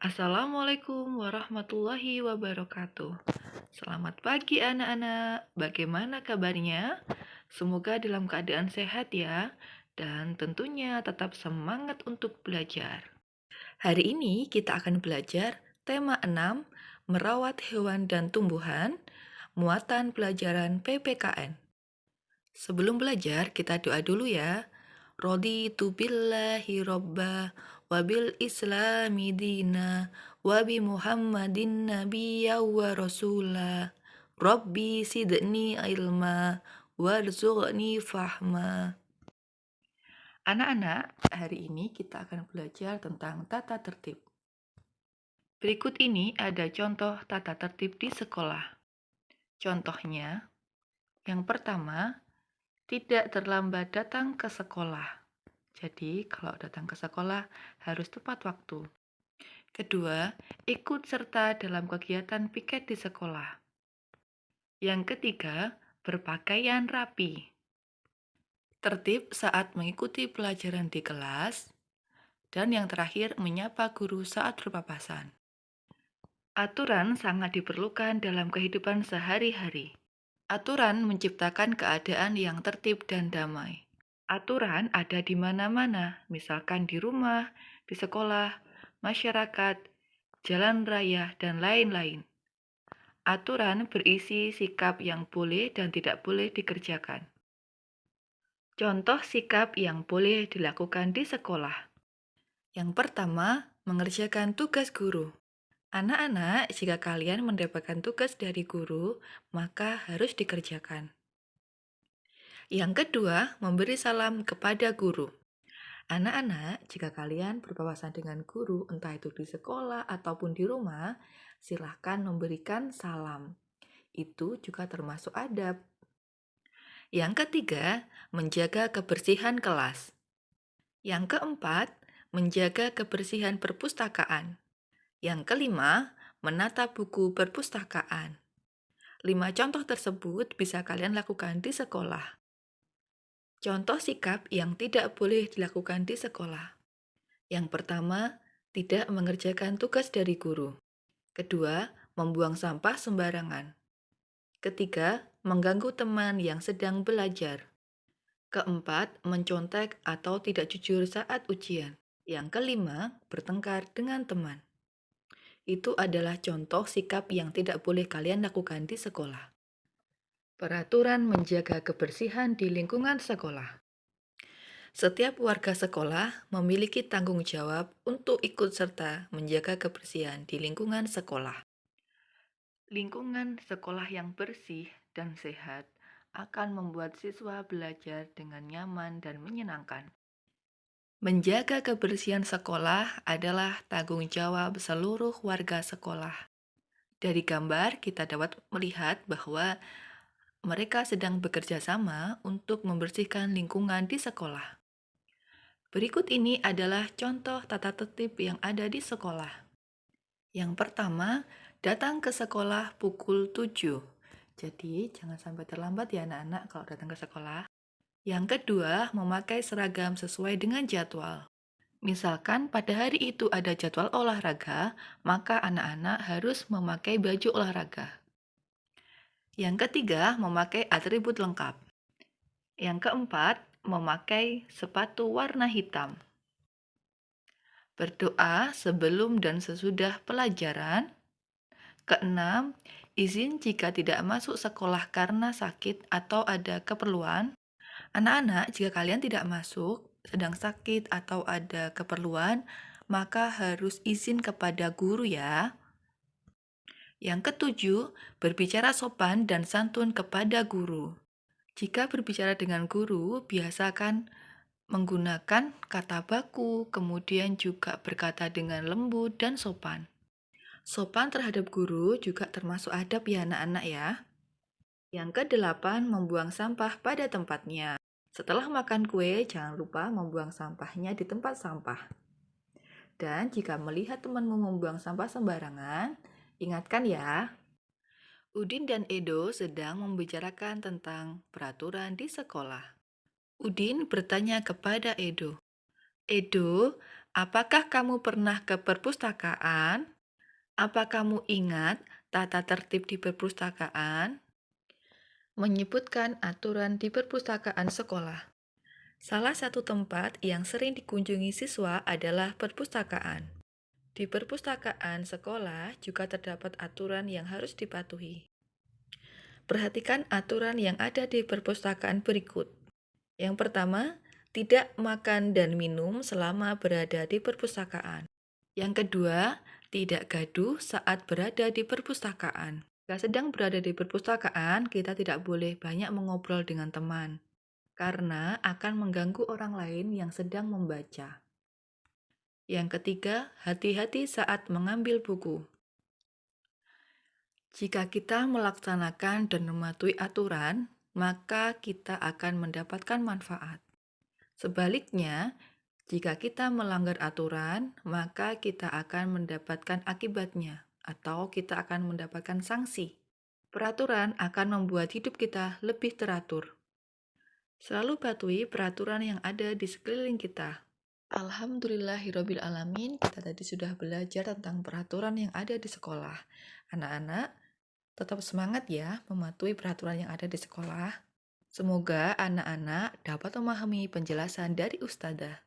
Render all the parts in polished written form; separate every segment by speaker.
Speaker 1: Assalamualaikum warahmatullahi wabarakatuh. Selamat pagi anak-anak, bagaimana kabarnya? Semoga dalam keadaan sehat ya, dan tentunya tetap semangat untuk belajar. Hari ini kita akan belajar tema 6, merawat hewan dan tumbuhan, muatan pelajaran PPKN. Sebelum belajar, kita doa dulu ya. Raditu billahi robba wabil islami dina wabi muhammadin nabiyya wa rasula rabbi sidni ilma warzuqni fahma. Anak-anak, hari ini kita akan belajar tentang tata tertib. Berikut ini ada contoh tata tertib di sekolah. Contohnya, yang pertama, tidak terlambat datang ke sekolah. Jadi, kalau datang ke sekolah harus tepat waktu. Kedua, ikut serta dalam kegiatan piket di sekolah. Yang ketiga, berpakaian rapi. Tertib saat mengikuti pelajaran di kelas. Dan yang terakhir, menyapa guru saat berpapasan. Aturan sangat diperlukan dalam kehidupan sehari-hari. Aturan menciptakan keadaan yang tertib dan damai. Aturan ada di mana-mana, misalkan di rumah, di sekolah, masyarakat, jalan raya, dan lain-lain. Aturan berisi sikap yang boleh dan tidak boleh dikerjakan. Contoh sikap yang boleh dilakukan di sekolah. Yang pertama, mengerjakan tugas guru. Anak-anak, jika kalian mendapatkan tugas dari guru, maka harus dikerjakan. Yang kedua, memberi salam kepada guru. Anak-anak, jika kalian berpapasan dengan guru, entah itu di sekolah ataupun di rumah, silahkan memberikan salam. Itu juga termasuk adab. Yang ketiga, menjaga kebersihan kelas. Yang keempat, menjaga kebersihan perpustakaan. Yang kelima, menata buku perpustakaan. 5 contoh tersebut bisa kalian lakukan di sekolah. Contoh sikap yang tidak boleh dilakukan di sekolah. Yang pertama, tidak mengerjakan tugas dari guru. Kedua, membuang sampah sembarangan. Ketiga, mengganggu teman yang sedang belajar. Keempat, mencontek atau tidak jujur saat ujian. Yang kelima, bertengkar dengan teman. Itu adalah contoh sikap yang tidak boleh kalian lakukan di sekolah. Peraturan menjaga kebersihan di lingkungan sekolah. Setiap warga sekolah memiliki tanggung jawab untuk ikut serta menjaga kebersihan di lingkungan sekolah. Lingkungan sekolah yang bersih dan sehat akan membuat siswa belajar dengan nyaman dan menyenangkan. Menjaga kebersihan sekolah adalah tanggung jawab seluruh warga sekolah. Dari gambar kita dapat melihat bahwa mereka sedang bekerja sama untuk membersihkan lingkungan di sekolah. Berikut ini adalah contoh tata tertib yang ada di sekolah. Yang pertama, datang ke sekolah pukul 7. Jadi, jangan sampai terlambat ya anak-anak kalau datang ke sekolah. Yang kedua, memakai seragam sesuai dengan jadwal. Misalkan pada hari itu ada jadwal olahraga, maka anak-anak harus memakai baju olahraga. Yang ketiga, memakai atribut lengkap. Yang keempat, memakai sepatu warna hitam. Berdoa sebelum dan sesudah pelajaran. Keenam, izin jika tidak masuk sekolah karena sakit atau ada keperluan. Anak-anak, jika kalian tidak masuk, sedang sakit atau ada keperluan, maka harus izin kepada guru ya. Yang ketujuh, berbicara sopan dan santun kepada guru. Jika berbicara dengan guru, biasakan menggunakan kata baku, kemudian juga berkata dengan lembut dan sopan. Sopan terhadap guru juga termasuk adab ya anak-anak ya. Yang kedelapan, membuang sampah pada tempatnya. Setelah makan kue, jangan lupa membuang sampahnya di tempat sampah. Dan jika melihat temanmu membuang sampah sembarangan, ingatkan ya. Udin dan Edo sedang membicarakan tentang peraturan di sekolah. Udin bertanya kepada Edo, "Edo, Apakah kamu pernah ke perpustakaan? Apa kamu ingat tata tertib di perpustakaan? Menyebutkan aturan di perpustakaan sekolah. Salah satu tempat yang sering dikunjungi siswa adalah perpustakaan. Di perpustakaan sekolah juga terdapat aturan yang harus dipatuhi. Perhatikan aturan yang ada di perpustakaan berikut. Yang pertama, tidak makan dan minum selama berada di perpustakaan. Yang kedua, tidak gaduh saat berada di perpustakaan. Jika sedang berada di perpustakaan, kita tidak boleh banyak mengobrol dengan teman, karena akan mengganggu orang lain yang sedang membaca. Yang ketiga, hati-hati saat mengambil buku. Jika kita melaksanakan dan mematuhi aturan, maka kita akan mendapatkan manfaat. Sebaliknya, jika kita melanggar aturan, maka kita akan mendapatkan akibatnya, atau kita akan mendapatkan sanksi. Peraturan akan membuat hidup kita lebih teratur. Selalu patuhi peraturan yang ada di sekeliling kita. Alhamdulillahirabbil alamin, kita tadi sudah belajar tentang peraturan yang ada di sekolah. Anak-anak, tetap semangat ya mematuhi peraturan yang ada di sekolah. Semoga anak-anak dapat memahami penjelasan dari Ustadzah.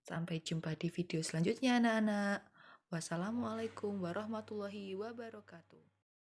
Speaker 1: Sampai jumpa di video selanjutnya anak-anak. Wassalamualaikum warahmatullahi wabarakatuh.